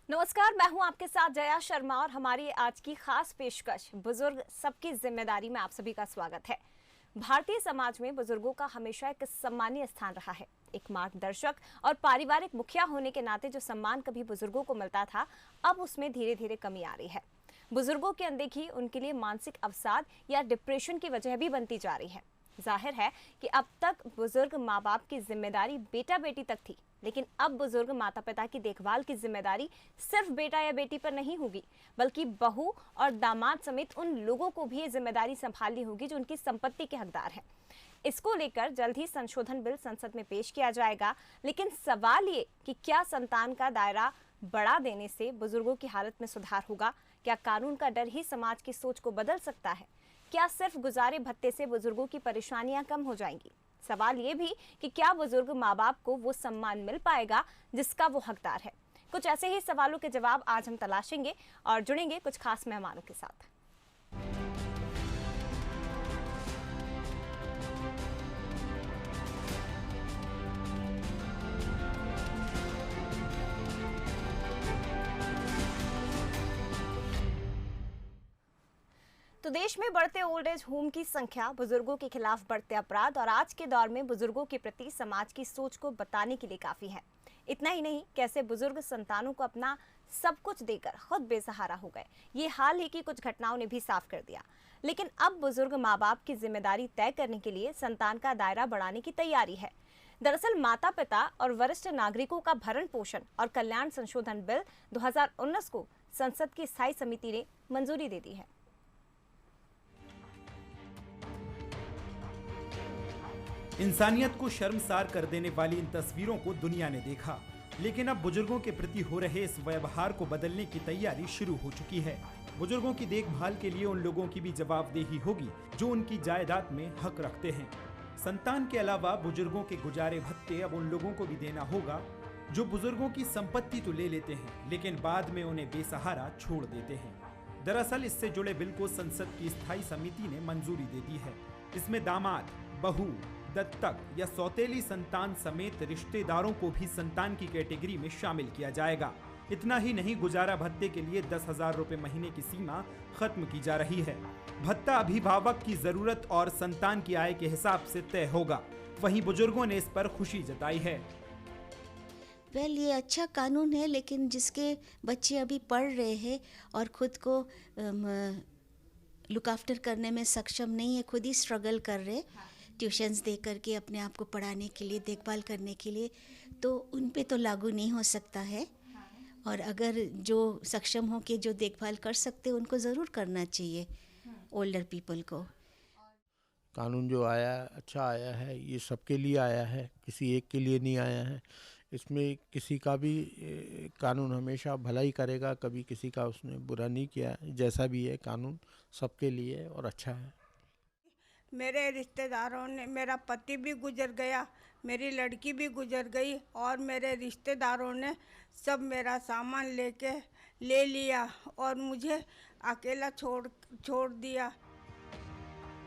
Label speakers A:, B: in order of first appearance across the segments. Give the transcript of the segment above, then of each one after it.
A: नमस्कार, मैं हूं आपके साथ जया शर्मा और हमारी आज की खास पेशकश बुजुर्ग सबकी जिम्मेदारी में आप सभी का स्वागत है। भारतीय समाज में बुजुर्गों का हमेशा एक सम्मानीय स्थान रहा है। एक मार्गदर्शक और पारिवारिक मुखिया होने के नाते जो सम्मान कभी बुजुर्गों को मिलता था, अब उसमें धीरे धीरे कमी आ रही है। बुजुर्गों की अनदेखी उनके लिए मानसिक अवसाद या डिप्रेशन की वजह भी बनती जा रही है। जाहिर है कि अब तक बुजुर्ग माँ बाप की जिम्मेदारी बेटा बेटी तक थी, लेकिन अब बुजुर्ग माता पिता की देखभाल की जिम्मेदारी सिर्फ बेटा या बेटी पर नहीं होगी, बल्कि बहू और दामाद समेत उन लोगों को भी ये जिम्मेदारी संभालनी होगी जो उनकी संपत्ति के हकदार हैं। इसको लेकर जल्द ही संशोधन बिल संसद में पेश किया जाएगा, लेकिन सवाल ये कि क्या संतान का दायरा बढ़ा देने से बुजुर्गों की हालत में सुधार होगा? क्या कानून का डर ही समाज की सोच को बदल सकता है? क्या सिर्फ गुजारे भत्ते से बुजुर्गों की परेशानियां कम हो जाएंगी? सवाल ये भी कि क्या बुजुर्ग माँ बाप को वो सम्मान मिल पाएगा जिसका वो हकदार है? कुछ ऐसे ही सवालों के जवाब आज हम तलाशेंगे और जुड़ेंगे कुछ खास मेहमानों के साथ। तो देश में बढ़ते ओल्ड एज होम की संख्या, बुजुर्गों के खिलाफ बढ़ते अपराध और आज के दौर में बुजुर्गों के प्रति समाज की सोच को बताने के लिए काफी है। इतना ही नहीं, कैसे बुजुर्ग संतानों को अपना सब कुछ देकर खुद बेसहारा हो गए, ये हाल ही की कुछ घटनाओं ने भी साफ कर दिया। लेकिन अब बुजुर्ग माँ बाप की जिम्मेदारी तय करने के लिए संतान का दायरा बढ़ाने की तैयारी है। दरअसल माता पिता और वरिष्ठ नागरिकों का भरण पोषण और कल्याण संशोधन बिल 2019 को संसद की स्थायी समिति ने मंजूरी दे दी है।
B: इंसानियत को शर्मसार कर देने वाली इन तस्वीरों को दुनिया ने देखा, लेकिन अब बुजुर्गों के प्रति हो रहे इस व्यवहार को बदलने की तैयारी शुरू हो चुकी है। बुजुर्गों की देखभाल के लिए उन लोगों की भी जवाबदेही होगी जो उनकी जायदाद में हक रखते हैं। संतान के अलावा बुजुर्गों के गुजारे भत्ते अब उन लोगों को भी देना होगा जो बुजुर्गों की संपत्ति तो ले लेते हैं, लेकिन बाद में उन्हें बेसहारा छोड़ देते हैं। दरअसल इससे जुड़े बिल को संसद की स्थायी समिति ने मंजूरी दे दी है। इसमें दामाद, बहू, दत्तक या सौतेली संतान समेत रिश्तेदारों को भी संतान की कैटेगरी में शामिल किया जाएगा। इतना ही नहीं, गुजारा भत्ते के लिए 10,000 रुपए महीने की सीमा खत्म की जा रही है। भत्ता अभिभावक की जरूरत और संतान की आय के हिसाब से तय होगा। वहीं बुजुर्गों ने इस पर खुशी जताई है।
C: ये अच्छा कानून है, लेकिन जिसके बच्चे अभी पढ़ रहे हैं और खुद को लुक आफ्टर करने में सक्षम नहीं है, खुद ही स्ट्रगल कर रहे, ट्यूशन्स दे करके अपने आप को पढ़ाने के लिए, देखभाल करने के लिए, तो उन पे तो लागू नहीं हो सकता है। और अगर जो सक्षम हो के जो देखभाल कर सकते हैं उनको ज़रूर करना चाहिए, ओल्डर पीपल को।
D: कानून जो आया अच्छा आया है, ये सबके लिए आया है, किसी एक के लिए नहीं आया है। इसमें किसी का भी कानून हमेशा भला ही करेगा, कभी किसी का उसने बुरा नहीं किया। जैसा भी है कानून सबके लिए है और अच्छा है।
E: मेरे रिश्तेदारों ने, मेरा पति भी गुजर गया, मेरी लड़की भी गुजर गई और मेरे रिश्तेदारों ने सब मेरा सामान ले लिया और मुझे अकेला छोड़ दिया।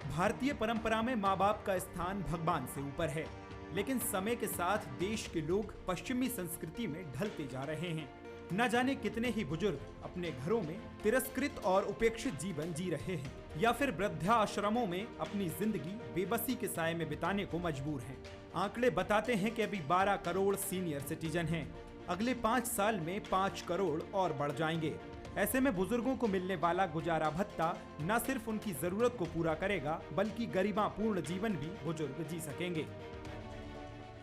B: भारतीय परंपरा में माँ बाप का स्थान भगवान से ऊपर है, लेकिन समय के साथ देश के लोग पश्चिमी संस्कृति में ढलते जा रहे हैं। न जाने कितने ही बुजुर्ग अपने घरों में तिरस्कृत और उपेक्षित जीवन जी रहे हैं या फिर वृद्धाश्रमों में अपनी जिंदगी बेबसी के साए में बिताने को मजबूर हैं। आंकड़े बताते हैं कि अभी 12 करोड़ सीनियर सिटीजन हैं। अगले 5 साल में 5 करोड़ और बढ़ जाएंगे। ऐसे में बुजुर्गों को मिलने वाला गुजारा भत्ता न सिर्फ उनकी जरूरत को पूरा करेगा, बल्कि गरिमापूर्ण जीवन भी बुजुर्ग जी सकेंगे।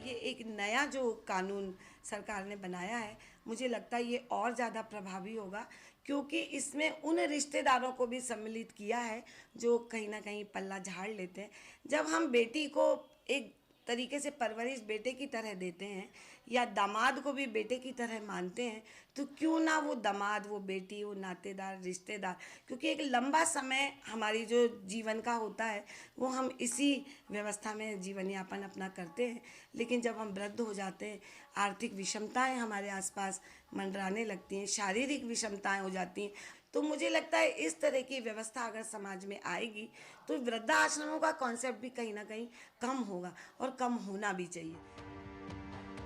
F: ये एक नया जो कानून सरकार ने बनाया है, मुझे लगता है ये और ज़्यादा प्रभावी होगा, क्योंकि इसमें उन रिश्तेदारों को भी सम्मिलित किया है जो कहीं ना कहीं पल्ला झाड़ लेते हैं। जब हम बेटी को एक तरीके से परवरिश बेटे की तरह देते हैं या दामाद को भी बेटे की तरह मानते हैं, तो क्यों ना वो दामाद, वो बेटी, वो नातेदार, रिश्तेदार, क्योंकि एक लंबा समय हमारी जो जीवन का होता है वो हम इसी व्यवस्था में जीवन यापन अपना करते हैं। लेकिन जब हम वृद्ध हो जाते हैं, आर्थिक विषमताएं हमारे आसपास मंडराने लगती हैं, शारीरिक विषमताएं हो जाती हैं, तो मुझे लगता है इस तरह की व्यवस्था अगर समाज में आएगी तो वृद्धाश्रमों का कॉन्सेप्ट भी कहीं ना कहीं कम होगा और कम होना भी चाहिए।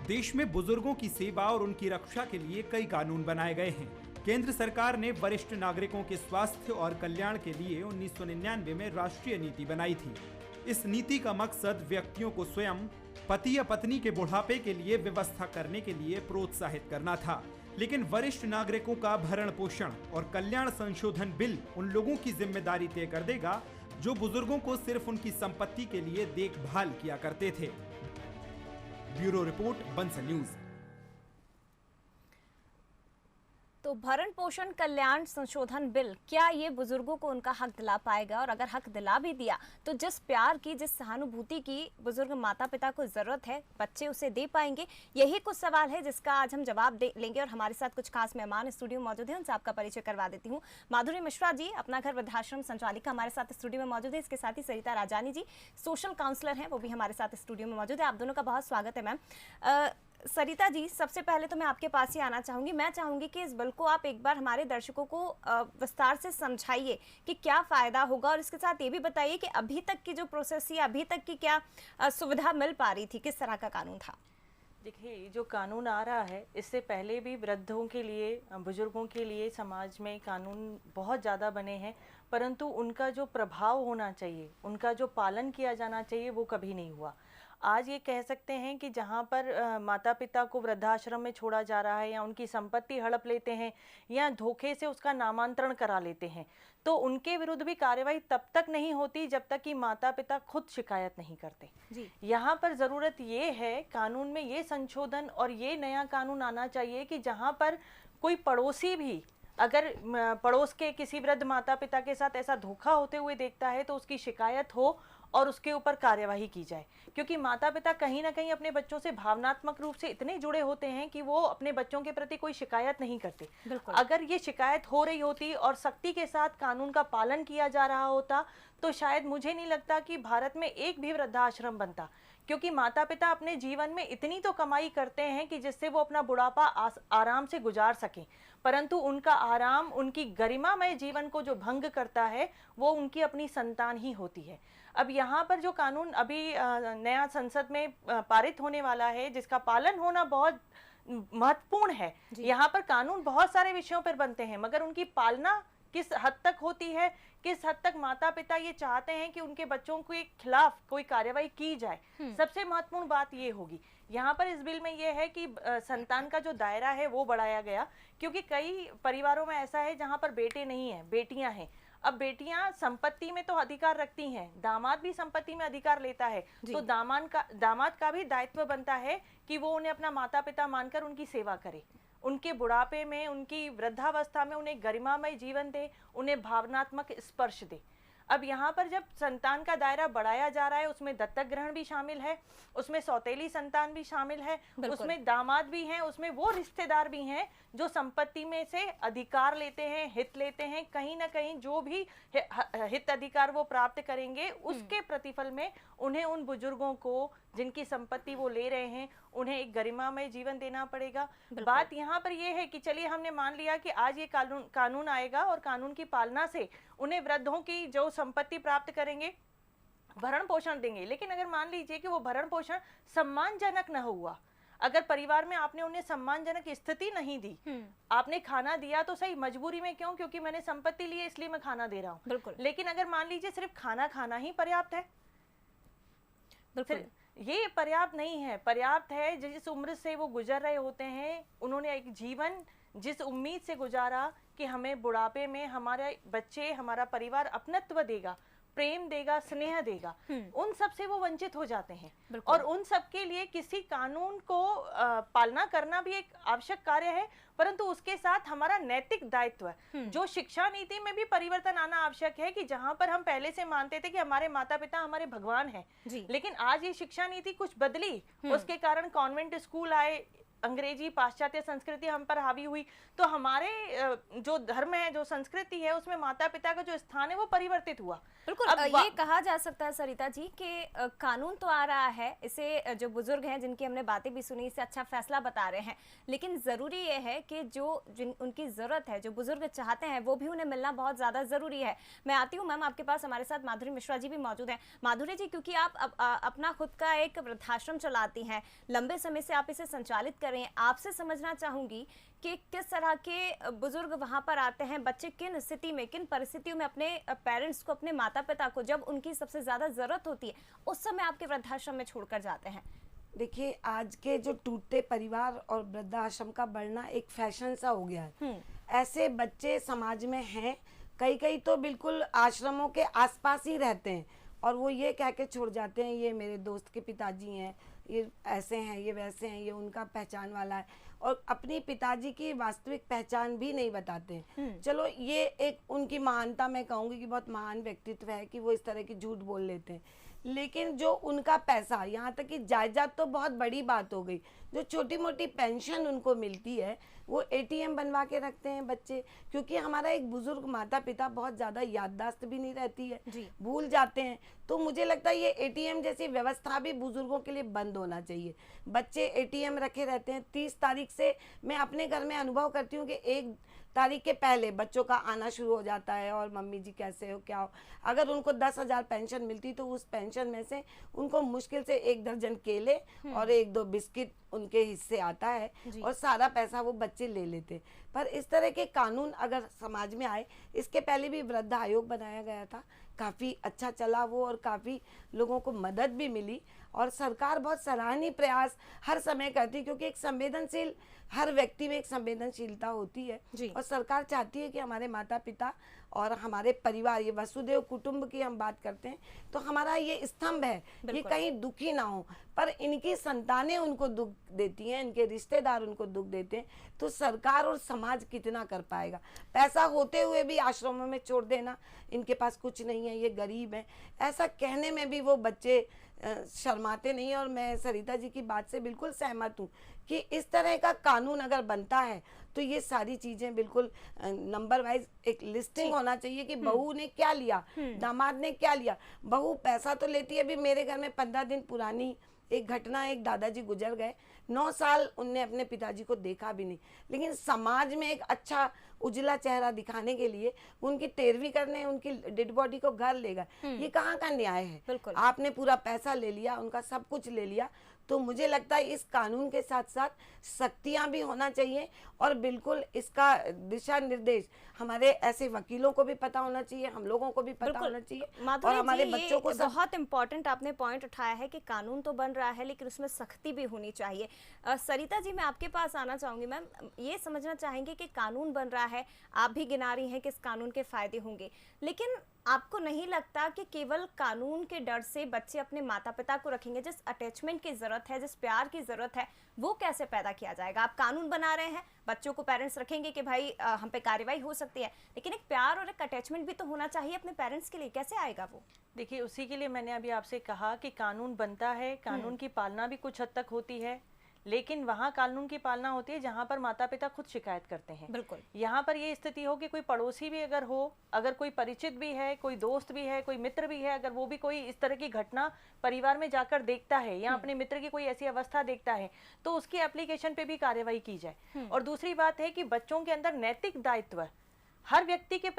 B: देश में बुजुर्गों की सेवा और उनकी रक्षा के लिए कई कानून बनाए गए हैं। केंद्र सरकार ने वरिष्ठ नागरिकों के स्वास्थ्य और कल्याण के लिए 1999 में राष्ट्रीय नीति बनाई थी। इस नीति का मकसद व्यक्तियों को स्वयं पति या पत्नी के बुढ़ापे के लिए व्यवस्था करने के लिए प्रोत्साहित करना था। लेकिन वरिष्ठ नागरिकों का भरण पोषण और कल्याण संशोधन बिल उन लोगों की जिम्मेदारी तय कर देगा जो बुजुर्गों को सिर्फ उनकी संपत्ति के लिए देखभाल किया करते थे। Bureau report, Bansal news.
A: तो भरण पोषण कल्याण संशोधन बिल, क्या ये बुजुर्गों को उनका हक दिला पाएगा? और अगर हक दिला भी दिया तो जिस प्यार की, जिस सहानुभूति की बुजुर्ग माता पिता को जरूरत है, बच्चे उसे दे पाएंगे? यही कुछ सवाल है जिसका आज हम जवाब लेंगे। और हमारे साथ कुछ खास मेहमान स्टूडियो में मौजूद हैं, उनसे आपका परिचय करवा देती हूँ। माधुरी मिश्रा जी, अपना घर वृद्धाश्रम संचालिका, हमारे साथ स्टूडियो में मौजूद है। इसके साथ ही सरिता राजानी जी, सोशल काउंसलर हैं, वो भी हमारे साथ स्टूडियो में मौजूद है। आप दोनों का बहुत स्वागत है। मैम सरिता जी, सबसे पहले तो मैं आपके पास ही आना चाहूंगी। मैं चाहूंगी कि इस बिल को आप एक बार हमारे दर्शकों को विस्तार से समझाइए कि क्या फायदा होगा, और इसके साथ ये भी बताइए कि अभी तक की जो प्रोसेस है, अभी तक की क्या सुविधा मिल पा रही थी, किस तरह का कानून था?
G: देखिए, जो कानून आ रहा है, इससे पहले भी वृद्धों के लिए, बुजुर्गों के लिए समाज में कानून बहुत ज़्यादा बने हैं, परंतु उनका जो प्रभाव होना चाहिए, उनका जो पालन किया जाना चाहिए, वो कभी नहीं हुआ। आज ये कह सकते हैं कि जहाँ पर माता पिता को वृद्धाश्रम में छोड़ा जा रहा है, या उनकी संपत्ति हड़प लेते हैं, या धोखे से उसका नामांतरण करा लेते हैं, तो उनके विरुद्ध भी कार्रवाई तब तक नहीं होती जब तक कि माता पिता खुद शिकायत नहीं करते
A: जी।
G: यहाँ पर ज़रूरत ये है, कानून में ये संशोधन और ये नया कानून आना चाहिए कि जहाँ पर कोई पड़ोसी भी अगर पड़ोस के किसी वृद्ध माता पिता के साथ ऐसा धोखा होते हुए देखता है तो उसकी शिकायत हो और उसके ऊपर कार्यवाही की जाए। क्योंकि माता पिता कहीं ना कहीं अपने बच्चों से भावनात्मक रूप से इतने जुड़े होते हैं कि वो अपने बच्चों के प्रति कोई शिकायत नहीं करते। अगर ये शिकायत हो रही होती और सख्ती के साथ कानून का पालन किया जा रहा होता तो शायद मुझे नहीं लगता कि भारत में एक भी वृद्धाश्रम बनता। क्योंकि माता पिता अपने जीवन में इतनी तो कमाई करते हैं कि जिससे वो अपना बुढ़ापा आराम से गुजार सकें, परंतु उनका आराम, उनकी गरिमामय जीवन को जो भंग करता है वो उनकी अपनी संतान ही होती है। अब यहाँ पर जो कानून अभी नया संसद में पारित होने वाला है, जिसका पालन होना बहुत महत्वपूर्ण है। यहाँ पर कानून बहुत सारे विषयों पर बनते हैं, मगर उनकी पालना किस हद तक होती है, किस हद तक माता पिता ये चाहते हैं कि उनके बच्चों के खिलाफ कोई कार्रवाई की जाए, सबसे महत्वपूर्ण बात ये होगी। यहाँ पर इस बिल में ये है कि संतान का जो दायरा है वो बढ़ाया गया, क्योंकि कई परिवारों में ऐसा है जहाँ पर बेटे नहीं हैं, बेटियां हैं। अब बेटियां संपत्ति में तो अधिकार रखती हैं, दामाद भी संपत्ति में अधिकार लेता है, तो दामाद का भी दायित्व बनता है कि वो उन्हें अपना माता पिता मानकर उनकी सेवा करे, उनके बुढ़ापे में, उनकी वृद्धावस्था में उन्हें गरिमामय जीवन दे, उन्हें भावनात्मक स्पर्श दे। अब यहाँ पर जब संतान का दायरा बढ़ाया जा रहा है, उसमें दत्तक ग्रहण भी शामिल है, उसमें सौतेली संतान भी शामिल है, उसमें दामाद भी हैं, उसमें वो रिश्तेदार भी हैं जो संपत्ति में से अधिकार लेते हैं, हित लेते हैं। कहीं ना कहीं जो भी हित अधिकार वो प्राप्त करेंगे, उसके प्रतिफल में उन्हें उन बुजुर्गों को जिनकी संपत्ति वो ले रहे हैं, उन्हें एक गरिमामय जीवन देना पड़ेगा। बात यहाँ पर ये है कि चलिए हमने मान लिया कि आज ये कानून आएगा और कानून की पालना से उन्हें वृद्धों की जो संपत्ति प्राप्त करेंगे, भरण पोषण देंगे, लेकिन अगर मान लीजिए कि वो भरण पोषण सम्मानजनक न हुआ, अगर परिवार में आपने उन्हें सम्मानजनक स्थिति नहीं दी, आपने खाना दिया तो सही, मजबूरी में क्यों, क्योंकि मैंने संपत्ति ली है इसलिए मैं खाना दे रहा हूँ, लेकिन अगर मान लीजिए सिर्फ खाना ही पर्याप्त है, ये पर्याप्त नहीं है। पर्याप्त है जिस उम्र से वो गुजर रहे होते हैं, उन्होंने एक जीवन जिस उम्मीद से गुजारा कि हमें बुढ़ापे में हमारे बच्चे, हमारा परिवार अपनत्व देगा, प्रेम देगा, स्नेह देगा, उन सब से वो वंचित हो जाते हैं। और उन सब के लिए किसी कानून को पालना करना भी एक आवश्यक कार्य है, परंतु उसके साथ हमारा नैतिक दायित्व, जो शिक्षा नीति में भी परिवर्तन आना आवश्यक है, कि जहां पर हम पहले से मानते थे कि हमारे माता पिता हमारे भगवान हैं, लेकिन आज ये शिक्षा नीति कुछ बदली, उसके कारण कॉन्वेंट स्कूल आए, अंग्रेजी पाश्चात्य संस्कृति हम पर हावी हुई, तो हमारे जो धर्म है, जो संस्कृति है, उसमें माता पिता का जो स्थान है वो परिवर्तित हुआ।
A: बिल्कुल।
G: अब
A: ये कहा जा सकता है सरिता जी कि कानून तो आ रहा है, इसे जो बुजुर्ग हैं जिनकी हमने बातें भी सुनी, इसे अच्छा फैसला बता रहे हैं, लेकिन ज़रूरी ये है कि उनकी ज़रूरत है, जो बुजुर्ग चाहते हैं, वो भी उन्हें मिलना बहुत ज़्यादा ज़रूरी है। मैं आती हूँ मैम आपके पास, हमारे साथ माधुरी मिश्रा जी भी मौजूद हैं। माधुरी जी, क्योंकि आप अपना खुद का एक वृद्धाश्रम चलाती हैं, लंबे समय से आप इसे संचालित कर रही हैं, आपसे समझना चाहूँगी कि किस तरह के बुजुर्ग वहाँ पर आते हैं, बच्चे किन स्थिति में, किन परिस्थितियों में अपने पेरेंट्स को, अपने माता पिता को, जब उनकी सबसे ज़्यादा ज़रूरत होती है, उस समय आपके वृद्धाश्रम में छोड़कर जाते हैं।
F: देखिए, आज के जो टूटते परिवार और वृद्धाश्रम का बढ़ना एक फैशन सा हो गया है। ऐसे बच्चे समाज में हैं, कई तो बिल्कुल आश्रमों के आसपास ही रहते हैं और वो ये कह के छोड़ जाते हैं, ये मेरे दोस्त के पिताजी हैं, ये ऐसे हैं, ये वैसे हैं, ये उनका पहचान वाला है, और अपनी पिताजी की वास्तविक पहचान भी नहीं बताते हैं। चलो, ये एक उनकी महानता मैं कहूँगी कि बहुत महान व्यक्तित्व है कि वो इस तरह की झूठ बोल लेते हैं, लेकिन जो उनका पैसा, यहाँ तक कि जायदाद तो बहुत बड़ी बात हो गई, जो छोटी मोटी पेंशन उनको मिलती है वो एटीएम बनवा के रखते हैं बच्चे, क्योंकि हमारा एक बुजुर्ग माता पिता बहुत ज़्यादा याददाश्त भी नहीं रहती है, भूल जाते हैं। तो मुझे लगता है ये एटीएम जैसी व्यवस्था भी बुजुर्गों के लिए बंद होना चाहिए। बच्चे एटीएम रखे रहते हैं। 30 तारीख से मैं अपने घर में अनुभव करती हूँ कि 1 तारीख के पहले बच्चों का आना शुरू हो जाता है, और मम्मी जी कैसे हो, क्या हो। अगर उनको 10,000 पेंशन मिलती तो उस पेंशन में से उनको मुश्किल से 1 दर्जन केले और 1-2 बिस्किट उनके हिस्से आता है, और सारा पैसा वो बच्चे ले लेते। पर इस तरह के कानून अगर समाज में आए, इसके पहले भी वृद्ध आयोग बनाया गया था, काफ़ी अच्छा चला वो, और काफ़ी लोगों को मदद भी मिली, और सरकार बहुत सराहनीय प्रयास हर समय करती, क्योंकि एक संवेदनशील, हर व्यक्ति में एक संवेदनशीलता होती है, और सरकार चाहती है कि हमारे माता पिता और हमारे परिवार, ये वसुदेव कुटुंब की हम बात करते हैं, तो हमारा ये स्तंभ है, ये कहीं दुखी ना हो। पर इनकी संतानें उनको दुख देती हैं, इनके रिश्तेदार उनको दुख देते हैं, तो सरकार और समाज कितना कर पाएगा। पैसा होते हुए भी आश्रमों में छोड़ देना, इनके पास कुछ नहीं है, ये गरीब हैं, ऐसा कहने में भी वो बच्चे शर्माते नहीं। और मैं सरिता जी की बात से बिल्कुल सहमत हूँ कि इस तरह का कानून अगर बनता है तो ये सारी चीज़ें बिल्कुल नंबर वाइज एक लिस्टिंग होना चाहिए कि बहू ने क्या लिया, दामाद ने क्या लिया। बहू पैसा तो लेती है। अभी मेरे घर में 15 दिन पुरानी एक घटना, एक दादाजी गुजर गए, 9 साल उनने अपने पिताजी को देखा भी नहीं, लेकिन समाज में एक अच्छा उजला चेहरा दिखाने के लिए उनकी 13वीं करने उनकी डेड बॉडी को घर ले गए। ये कहाँ का न्याय है? आपने पूरा पैसा ले लिया, उनका सब कुछ ले लिया। तो मुझे लगता है इस कानून के साथ साथ सख्तियां भी होना चाहिए, और बिल्कुल इसका दिशा निर्देश हमारे ऐसे वकीलों को भी पता होना चाहिए, हम लोगों को भी पता होना चाहिए, और हमारे बच्चों को।
A: बहुत इंपॉर्टेंट आपने पॉइंट उठाया है कि कानून तो बन रहा है, लेकिन उसमें सख्ती भी होनी चाहिए। सरिता जी, मैं आपके पास आना चाहूंगी। मैम, ये समझना चाहेंगे कि कानून बन रहा है, आप भी गिना रही हैं कि इस कानून के फायदे होंगे, लेकिन आपको नहीं लगता कि केवल कानून के डर से बच्चे अपने माता पिता को रखेंगे? जिस अटैचमेंट की जरूरत है, जिस प्यार की जरूरत है, वो कैसे पैदा किया जाएगा? आप कानून बना रहे हैं, बच्चों को पेरेंट्स रखेंगे कि भाई हम पे कार्रवाई हो सकती है, लेकिन एक प्यार और एक अटैचमेंट भी तो होना चाहिए अपने पेरेंट्स के लिए, कैसे आएगा वो?
G: देखिए, उसी के लिए मैंने अभी आपसे कहा कि कानून बनता है, कानून की पालना भी कुछ हद तक होती है, लेकिन वहाँ कानून की पालना होती है जहाँ पर माता पिता खुद शिकायत करते हैं।
A: बिल्कुल।
G: यहाँ पर ये स्थिति हो कि कोई पड़ोसी भी अगर हो, अगर कोई परिचित भी है, कोई दोस्त भी है, कोई मित्र भी है, अगर वो भी कोई इस तरह की घटना परिवार में जाकर देखता है या अपने मित्र की कोई ऐसी अवस्था देखता है, तो उसकी एप्लीकेशन पे भी कार्रवाई की जाए। और दूसरी बात है कि बच्चों के अंदर नैतिक दायित्व, हर व्यक्ति के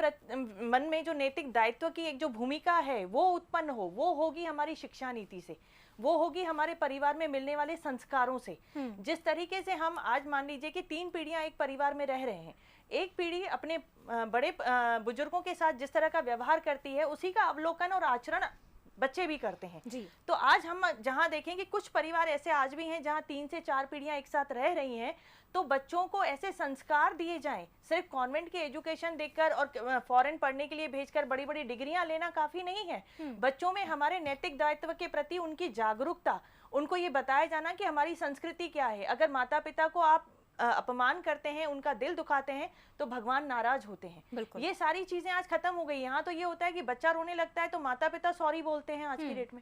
G: मन में जो नैतिक दायित्व की एक जो भूमिका है वो उत्पन्न हो, वो होगी हमारी शिक्षा नीति से, वो होगी हमारे परिवार में मिलने वाले संस्कारों से। जिस तरीके से हम आज मान लीजिए कि 3 पीढ़ियां एक परिवार में रह रहे हैं, एक पीढ़ी अपने बड़े बुजुर्गों के साथ जिस तरह का व्यवहार करती है, उसी का अवलोकन और आचरण बच्चे भी करते हैं जी। तो आज हम जहां देखें कि कुछ परिवार ऐसे आज भी हैं जहां 3 से 4 पीढ़ियां एक साथ रह रही हैं, तो बच्चों को ऐसे संस्कार दिए जाएं। सिर्फ कॉन्वेंट की एजुकेशन देकर और फॉरेन पढ़ने के लिए भेजकर बड़ी बड़ी डिग्रियां लेना काफी नहीं है। बच्चों में हमारे नैतिक दायित्व के प्रति उनकी जागरूकता, उनको ये बताया जाना कि हमारी संस्कृति क्या है। अगर माता पिता को आप अपमान करते हैं, उनका दिल दुखाते हैं, तो भगवान नाराज होते हैं। ये सारी चीजें आज खत्म हो गई। यहाँ तो ये होता है कि बच्चा रोने लगता है तो माता पिता सॉरी बोलते हैं आज की डेट में।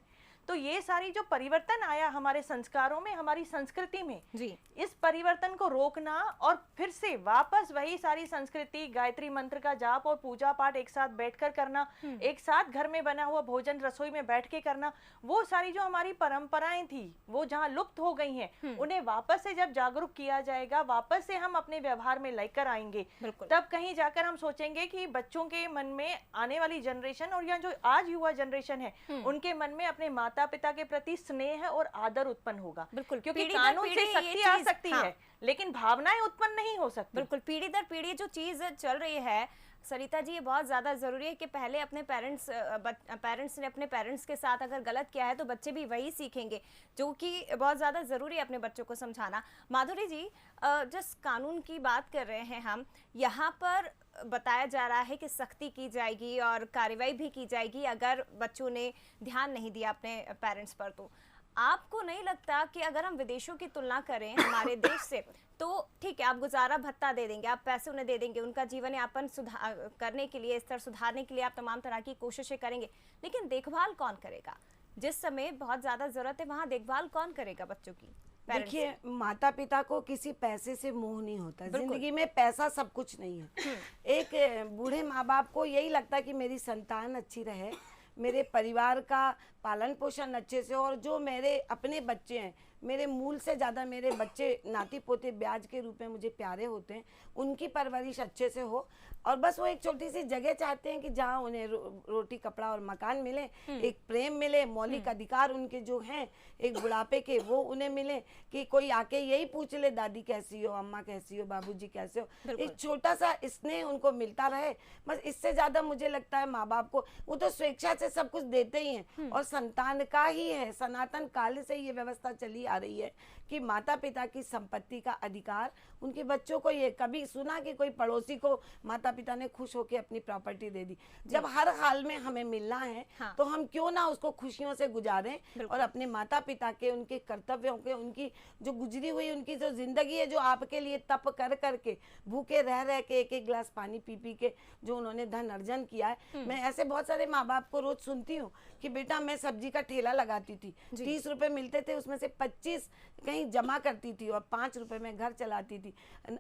G: तो ये सारी जो परिवर्तन आया हमारे संस्कारों में, हमारी संस्कृति में
A: जी।
G: इस परिवर्तन को रोकना और फिर से वापस वही सारी संस्कृति, गायत्री मंत्र का जाप और पूजा पाठ एक साथ बैठकर करना, एक साथ घर में बना हुआ भोजन रसोई में बैठ के करना, वो सारी जो हमारी परंपराएं थी वो जहाँ लुप्त हो गई हैं, उन्हें वापस से जब जागरूक किया जाएगा, वापस से हम अपने व्यवहार में लेकर आएंगे, तब कहीं जाकर हम सोचेंगे कि बच्चों के मन में आने वाली जनरेशन और या जो आज युवा जनरेशन है उनके मन में अपने माता पिता के प्रति स्नेह और आदर उत्पन्न होगा।
A: बिल्कुल,
G: क्योंकि
A: पीढ़ी दर
G: कानून
A: पीढ़ी
G: से
A: ये
G: शक्ति आ
A: चीज़,
G: सकती
A: हाँ।
G: है लेकिन भावनाएं उत्पन्न नहीं हो सकती।
A: बिल्कुल, पीढ़ी दर पीढ़ी जो चीज चल रही है सरिता जी, ये बहुत ज़्यादा ज़रूरी है कि पहले अपने पेरेंट्स ने अपने पेरेंट्स के साथ अगर गलत किया है तो बच्चे भी वही सीखेंगे, जो कि बहुत ज़्यादा ज़रूरी है अपने बच्चों को समझाना। माधुरी जी, जिस कानून की बात कर रहे हैं हम, यहाँ पर बताया जा रहा है कि सख्ती की जाएगी और कार्रवाई भी की जाएगी अगर बच्चों ने ध्यान नहीं दिया अपने पेरेंट्स पर। तो आपको नहीं लगता कि अगर हम विदेशों की तुलना करें हमारे देश से, तो ठीक है आप गुजारा भत्ता दे देंगे, आप पैसे उन्हें दे देंगे, उनका जीवन यापन सुधार करने के लिए, स्तर सुधारने के लिए आप तमाम तरह की कोशिशें करेंगे, लेकिन देखभाल कौन करेगा? जिस समय बहुत ज़्यादा ज़रूरत है वहाँ देखभाल कौन करेगा बच्चों की?
F: देखिए, माता पिता को किसी पैसे से मोह नहीं होता, जिंदगी में पैसा सब कुछ नहीं है। एक बूढ़े माँ बाप को यही लगता है कि मेरी संतान अच्छी रहे, मेरे परिवार का पालन पोषण अच्छे से, और जो मेरे अपने बच्चे हैं, मेरे मूल से ज़्यादा मेरे बच्चे नाती पोते ब्याज के रूप में मुझे प्यारे होते हैं, उनकी परवरिश अच्छे से हो, और बस वो एक छोटी सी जगह चाहते हैं कि जहाँ उन्हें रोटी कपड़ा और मकान मिले, एक प्रेम मिले, मौलिक अधिकार उनके जो हैं एक बुढ़ापे के वो उन्हें मिले, कि कोई आके यही पूछ ले दादी कैसी हो, अम्मा कैसी हो, बाबूजी कैसे हो, एक छोटा सा स्नेह उनको मिलता रहे। बस इससे ज़्यादा मुझे लगता है माँ बाप को, वो तो स्वेच्छा से सब कुछ देते ही हैं, और संतान का ही है, सनातन काल से ये व्यवस्था चली आ रही है कि माता पिता की संपत्ति का अधिकार उनके बच्चों को। ये कभी सुना कि कोई पड़ोसी को माता पिता ने खुश होकर अपनी प्रॉपर्टी दे दी? जब हर हाल में हमें मिलना है, हाँ। तो हम क्यों ना उसको खुशियों से गुजारें और अपने माता पिता के, उनके कर्तव्यों के, उनकी जो गुजरी हुई उनकी जो जिंदगी है, जो आपके लिए तप कर करके, भूखे रह रह के, एक एक गिलास पानी पी पी के जो उन्होंने धन अर्जन किया है। मैं ऐसे बहुत सारे माँ बाप को रोज सुनती हूँ कि बेटा मैं सब्जी का ठेला लगाती थी, 30 रुपए मिलते थे, उसमें से 25 कहीं जमा करती थी और 5 रुपए में घर चलाती थी।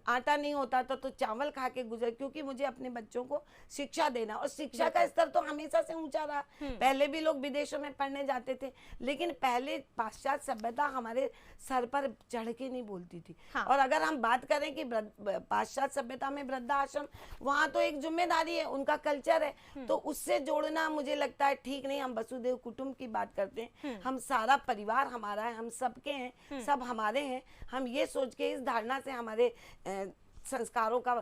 F: आटा नहीं होता था तो चावल खा के गुजर, क्योंकि मुझे अपने बच्चों को शिक्षा देना, और शिक्षा का स्तर तो हमेशा से ऊंचा रहा। पहले भी लोग विदेशों में पढ़ने जाते थे, लेकिन पहले पाश्चात्य सभ्यता हमारे सर पर चढ़ के नहीं बोलती थी। हाँ। और अगर हम बात करें कि पाश्चात्य सभ्यता में वृद्धाश्रम, वहाँ तो एक जिम्मेदारी है, उनका कल्चर है, तो उससे जोड़ना मुझे लगता है ठीक नहीं। हम वसुदेव कुटुंब की बात करते हैं, हम सारा परिवार हमारा है, हम सबके हैं, सब हमारे हैं। हम ये सोच के, इस धारणा से हमारे संस्कारों का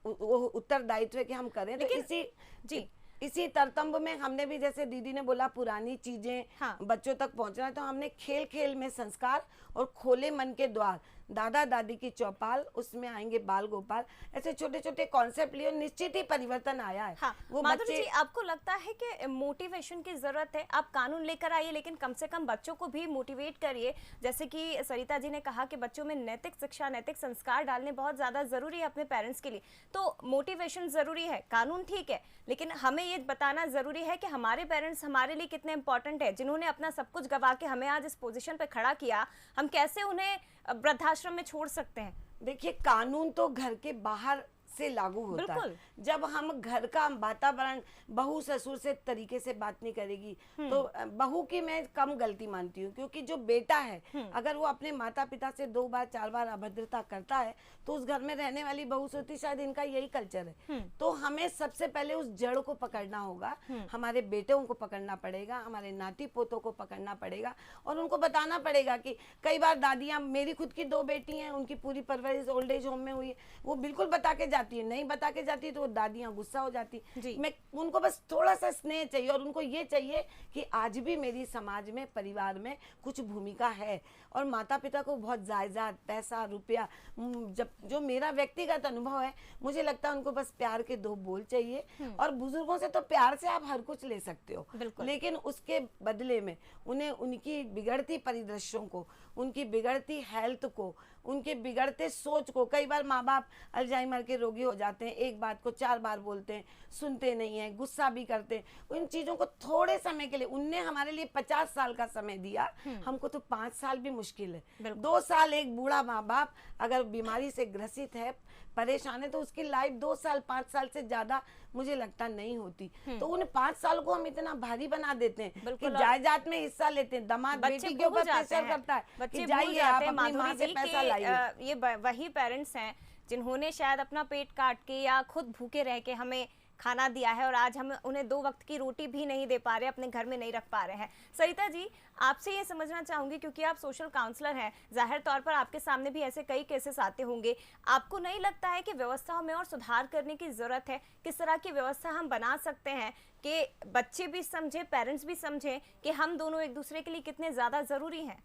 F: उत्तरदायित्व है कि हम करें। तो इसी तरतंब में हमने भी, जैसे दीदी ने बोला, पुरानी चीजें हाँ। बच्चों तक पहुंचना है, तो हमने खेल खेल में संस्कार और खोले मन के द्वार, दादा दादी की चौपाल, उसमें आएंगे बाल गोपाल, ऐसे छोटे छोटे कॉन्सेप्ट लिए निश्चित ही परिवर्तन आया है।
A: हाँ। वो माधुरी जी, आपको लगता है कि मोटिवेशन की जरूरत है? आप कानून लेकर आइए, लेकिन कम से कम बच्चों को भी मोटिवेट करिए। जैसे कि सरिता जी ने कहा कि बच्चों में नैतिक शिक्षा, नैतिक संस्कार डालने बहुत ज्यादा जरूरी है अपने पेरेंट्स के लिए। तो मोटिवेशन जरूरी है, कानून ठीक है, लेकिन हमें ये बताना जरूरी है कि हमारे पेरेंट्स हमारे लिए कितने इंपॉर्टेंट है, जिन्होंने अपना सब कुछ गवा के हमें आज इस पोजीशन पे खड़ा किया। हम कैसे उन्हें वृद्धाश्रम में छोड़ सकते हैं?
F: देखिए, कानून तो घर के बाहर से लागू होता है। जब हम घर का वातावरण, बहू ससुर से तरीके से बात नहीं करेगी, तो बहू की मैं कम गलती मानती हूँ, क्योंकि जो बेटा है अगर वो अपने माता पिता से 2 बार 4 बार अभद्रता करता है, तो उस घर में रहने वाली बहू सोचती शायद इनका यही कल्चर है। तो हमें सबसे पहले उस जड़ को पकड़ना होगा, हमारे बेटों को पकड़ना पड़ेगा, हमारे नाती पोतों को पकड़ना पड़ेगा, और उनको बताना पड़ेगा कि कई बार दादियाँ, मेरी खुद की 2 बेटी हैं, उनकी पूरी परवरिश ओल्ड एज होम में हुई है, वो बिल्कुल बता के जाती है, नहीं बता के जाती तो दादियाँ गुस्सा हो जाती। मैं उनको बस थोड़ा सा स्नेह चाहिए, और उनको ये चाहिए कि आज भी मेरी समाज में, परिवार में कुछ भूमिका है, और माता पिता को बहुत जायदाद, पैसा, रुपया, जब जो मेरा व्यक्तिगत अनुभव है, मुझे लगता है उनको बस प्यार के 2 बोल चाहिए। और बुजुर्गों से तो प्यार से आप हर कुछ ले सकते हो, लेकिन उसके बदले में उन्हें उनकी बिगड़ती परिदृश्यों को, उनकी बिगड़ती हेल्थ को, उनके बिगड़ते सोच को, कई बार माँ बाप अल्जाइमर के रोगी हो जाते हैं, एक बात को 4 बार बोलते हैं, सुनते नहीं हैं, गुस्सा भी करते हैं। उन चीज़ों को थोड़े समय के लिए, उनने हमारे लिए 50 साल का समय दिया, हमको तो 5 साल भी मुश्किल है। 2 साल एक बूढ़ा माँ बाप अगर बीमारी से ग्रसित है, परेशान है, तो उसकी लाइफ 2 साल 5 साल से ज्यादा मुझे लगता नहीं होती। तो उन 5 साल को हम इतना भारी बना देते हैं कि जायदाद में हिस्सा लेते हैं, दामाद बेटी के ऊपर प्रेशर करता है कि जाइए आप अपनी माँ से पैसा लाइए।
A: ये वही पेरेंट्स हैं जिन्होंने शायद अपना पेट काट के या खुद भूखे रह के हमें खाना दिया है, और आज हम उन्हें 2 वक्त की रोटी भी नहीं दे पा रहे, अपने घर में नहीं रख पा रहे हैं। सरिता जी, आपसे ये समझना चाहूंगी, क्योंकि आप सोशल काउंसलर हैं, जाहिर तौर पर आपके सामने भी ऐसे कई केसेस आते होंगे। आपको नहीं लगता है कि व्यवस्थाओं में और सुधार करने की जरूरत है? किस तरह की व्यवस्था हम बना सकते हैं कि बच्चे भी समझे, पेरेंट्स भी समझें कि हम दोनों एक दूसरे के लिए कितने ज्यादा जरूरी हैं?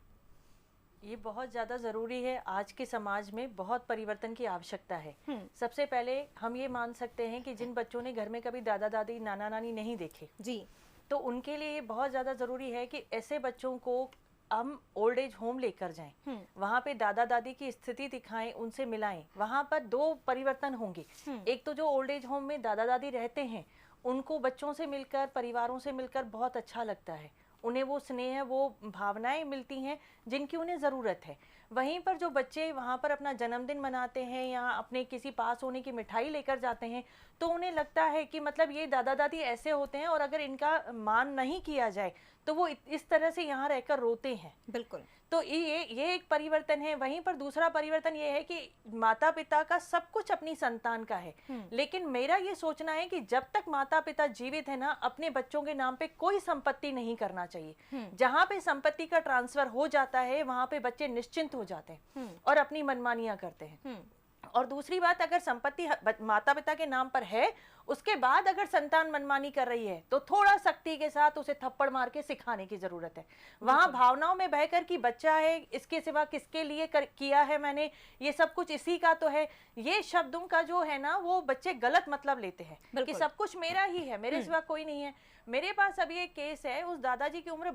G: ये बहुत ज़्यादा ज़रूरी है। आज के समाज में बहुत परिवर्तन की आवश्यकता है। सबसे पहले हम ये मान सकते हैं कि जिन बच्चों ने घर में कभी दादा दादी नाना नानी नहीं देखे
A: जी,
G: तो उनके लिए ये बहुत ज़्यादा ज़रूरी है कि ऐसे बच्चों को हम ओल्ड एज होम लेकर जाएं, वहाँ पे दादा दादी की स्थिति दिखाएं, उनसे मिलाएं। वहाँ पर 2 परिवर्तन होंगे। एक तो जो ओल्ड एज होम में दादा दादी रहते हैं, उनको बच्चों से मिलकर, परिवारों से मिलकर बहुत अच्छा लगता है, उन्हें वो स्नेह, वो भावनाएं मिलती हैं जिनकी उन्हें ज़रूरत है। वहीं पर जो बच्चे वहाँ पर अपना जन्मदिन मनाते हैं या अपने किसी पास होने की मिठाई लेकर जाते हैं, तो उन्हें लगता है कि मतलब ये दादा दादी ऐसे होते हैं और अगर इनका मान नहीं किया जाए तो वो इस तरह से यहाँ रहकर रोते हैं।
A: बिल्कुल।
G: तो ये एक परिवर्तन है। वहीं पर दूसरा परिवर्तन ये है कि माता पिता का सब कुछ अपनी संतान का है, लेकिन मेरा ये सोचना है कि जब तक माता पिता जीवित है ना, अपने बच्चों के नाम पे कोई संपत्ति नहीं करना चाहिए। जहाँ पे संपत्ति का ट्रांसफर हो जाता है वहां पे बच्चे निश्चिंत हो जाते हैं और अपनी मनमानियां करते हैं। और दूसरी बात, अगर संपत्ति माता पिता के नाम पर है, उसके बाद अगर संतान मनमानी कर रही है तो थोड़ा सख्ती के साथ उसे थप्पड़ मार के सिखाने की जरूरत है। वहां भावनाओं में बहकर कि बच्चा है, इसके सिवा किसके लिए किया है मैंने, ये सब कुछ इसी का तो है, ये शब्दों का जो है ना वो बच्चे गलत मतलब लेते हैं कि सब कुछ मेरा ही है, मेरे सिवा कोई नहीं है। मेरे पास अभी एक केस है, उस दादाजी की उम्र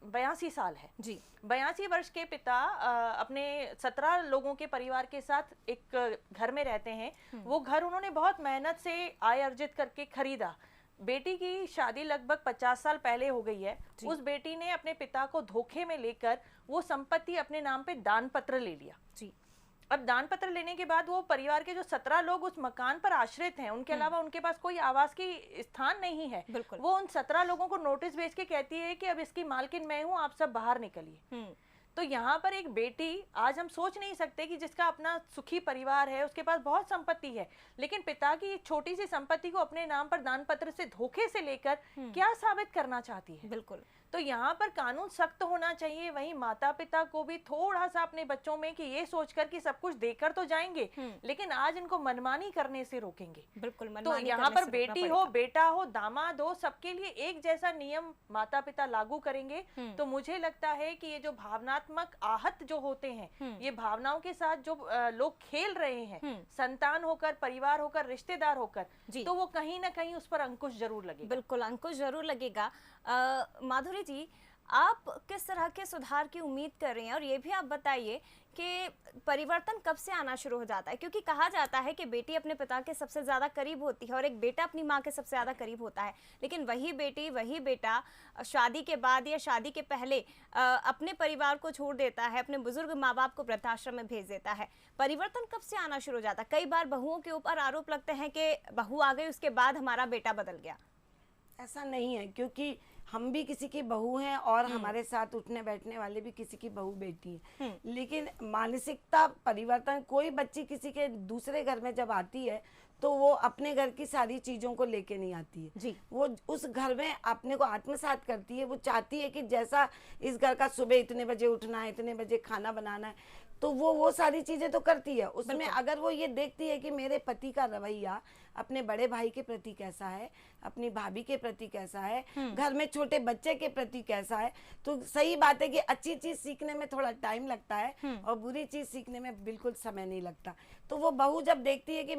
G: 82 साल है जी। 82 वर्ष के पिता अपने 17 लोगों के परिवार के साथ एक घर में रहते हैं। वो घर उन्होंने बहुत मेहनत से आय अर्जित करके खरीदा। बेटी की शादी लगभग 50 साल पहले हो गई है। उस बेटी ने अपने पिता को धोखे में लेकर वो संपत्ति अपने नाम पे दान पत्र ले लिया जी। अब दान पत्र लेने के बाद वो परिवार के जो 17 लोग उस मकान पर आश्रित हैं, उनके अलावा उनके पास कोई आवास की स्थान नहीं है। वो उन 17 लोगों को नोटिस भेज के कहती है कि अब इसकी मालकिन मैं हूँ, आप सब बाहर निकलिए। तो यहाँ पर एक बेटी, आज हम सोच नहीं सकते कि जिसका अपना सुखी परिवार है, उसके पास बहुत संपत्ति है, लेकिन पिता की छोटी सी संपत्ति को अपने नाम पर दान पत्र से धोखे से लेकर क्या साबित करना चाहती है। बिल्कुल। तो यहाँ पर कानून सख्त होना चाहिए। वहीं माता पिता को भी थोड़ा सा अपने बच्चों में कि ये सोचकर कि सब कुछ देकर तो जाएंगे, लेकिन आज इनको मनमानी करने से रोकेंगे। बिल्कुल। तो यहाँ पर बेटी हो, बेटा हो, दामाद हो, सबके लिए एक जैसा नियम माता पिता लागू करेंगे तो मुझे लगता है कि ये जो भावनात्मक आहत जो होते हैं, ये भावनाओं के साथ जो लोग खेल रहे हैं, संतान होकर, परिवार होकर, रिश्तेदार होकर, तो वो कहीं ना कहीं उस पर अंकुश जरूर लगेगा।
A: बिल्कुल, अंकुश जरूर लगेगा। माधुरी जी, आप किस तरह के सुधार की उम्मीद कर रहे हैं, और ये भी आप बताइए कि परिवर्तन कब से आना शुरू हो जाता है? क्योंकि कहा जाता है कि बेटी अपने पिता के सबसे ज़्यादा करीब होती है और एक बेटा अपनी माँ के सबसे ज़्यादा करीब होता है, लेकिन वही बेटी, वही बेटा शादी के बाद या शादी के पहले अपने परिवार को छोड़ देता है, अपने बुजुर्ग माँ बाप को वृद्धाश्रम में भेज देता है। परिवर्तन कब से आना शुरू हो जाता है? कई बार बहुओं के ऊपर आरोप लगते हैं कि बहू आ गई, उसके बाद हमारा बेटा बदल गया।
F: ऐसा नहीं है, क्योंकि हम भी किसी की बहू हैं और हमारे साथ उठने बैठने वाले भी किसी की बहू बेटी है। लेकिन मानसिकता परिवर्तन, कोई बच्ची किसी के दूसरे घर में जब आती है तो वो अपने घर की सारी चीजों को लेके नहीं आती है जी। वो उस घर में अपने को आत्मसात करती है। वो चाहती है कि जैसा इस घर का सुबह इतने बजे उठना है, इतने बजे खाना बनाना है, तो वो सारी चीजें तो करती है। उसमें अगर वो ये देखती है कि मेरे पति का रवैया अपने बड़े भाई के प्रति कैसा है, अपनी भाभी के प्रति कैसा है, घर में छोटे बच्चे के प्रति कैसा है, तो सही बात है कि अच्छी चीज सीखने में थोड़ा टाइम लगता है और बुरी चीज सीखने में बिल्कुल समय नहीं लगता। तो वो बहू जब देखती है कि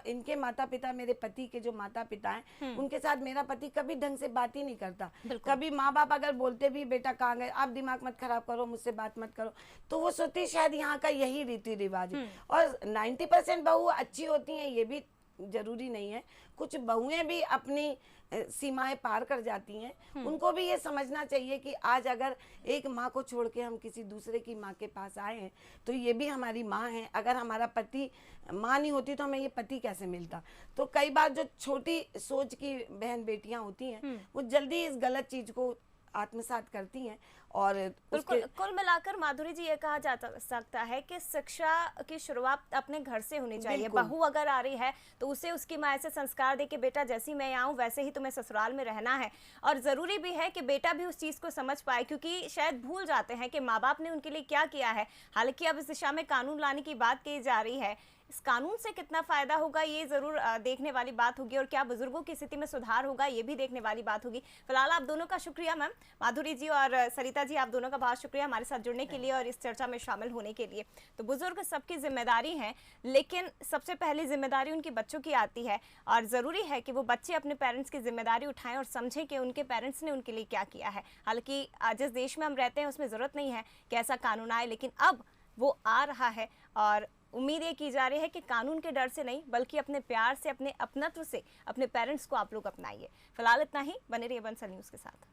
F: इनके माता पिता, मेरे पति के जो माता पिता हैं, उनके साथ मेरा पति कभी ढंग से बात ही नहीं करता। कभी माँ बाप अगर बोलते भी बेटा कहाँ गए, आप दिमाग मत खराब करो, मुझसे बात मत करो, तो वो सोचती शायद यहाँ का यही रीति रिवाज है। और 90% बहू अच्छी होती हैं, ये भी जरूरी नहीं है। कुछ बहुएं भी अपनी सीमाएं पार कर जाती हैं। उनको भी ये समझना चाहिए कि आज अगर एक माँ को छोड़ के हम किसी दूसरे की माँ के पास आए हैं तो ये भी हमारी माँ है। अगर हमारा पति माँ नहीं होती तो हमें ये पति कैसे मिलता। तो कई बार जो छोटी सोच की बहन बेटियां होती हैं वो जल्दी इस गलत चीज को आत्मसात करती हैं। और
A: कुल मिलाकर माधुरी जी ये कहा जा सकता है कि शिक्षा की शुरुआत अपने घर से होनी चाहिए। बहू अगर आ रही है तो उसे उसकी माँ ऐसे संस्कार दे कि बेटा जैसी मैं आऊँ वैसे ही तुम्हें ससुराल में रहना है। और ज़रूरी भी है कि बेटा भी उस चीज़ को समझ पाए, क्योंकि शायद भूल जाते हैं कि माँ बाप ने उनके लिए क्या किया है। हालांकि अब इस दिशा में कानून लाने की बात की जा रही है, इस कानून से कितना फायदा होगा ये जरूर देखने वाली बात होगी, और क्या बुजुर्गों की स्थिति में सुधार होगा ये भी देखने वाली बात होगी। फिलहाल आप दोनों का शुक्रिया मैम, माधुरी जी और सरिता जी, आप दोनों का बहुत शुक्रिया हमारे साथ जुड़ने के लिए और इस चर्चा में शामिल होने के लिए। तो बुजुर्ग सबकी जिम्मेदारी है, लेकिन सबसे पहली जिम्मेदारी उनके बच्चों की आती है, और जरूरी है कि वो बच्चे अपने पेरेंट्स की जिम्मेदारी उठाएं और समझें कि उनके पेरेंट्स ने उनके लिए क्या किया है। हालांकि जिस देश में हम रहते हैं उसमें जरूरत नहीं है कि ऐसा कानून आए, लेकिन अब वो आ रहा है और उम्मीद ये की जा रही है कि कानून के डर से नहीं बल्कि अपने प्यार से, अपने अपनत्व से अपने पेरेंट्स को आप लोग अपनाइए। फिलहाल इतना ही, बने रहिए बंसल न्यूज़ के साथ।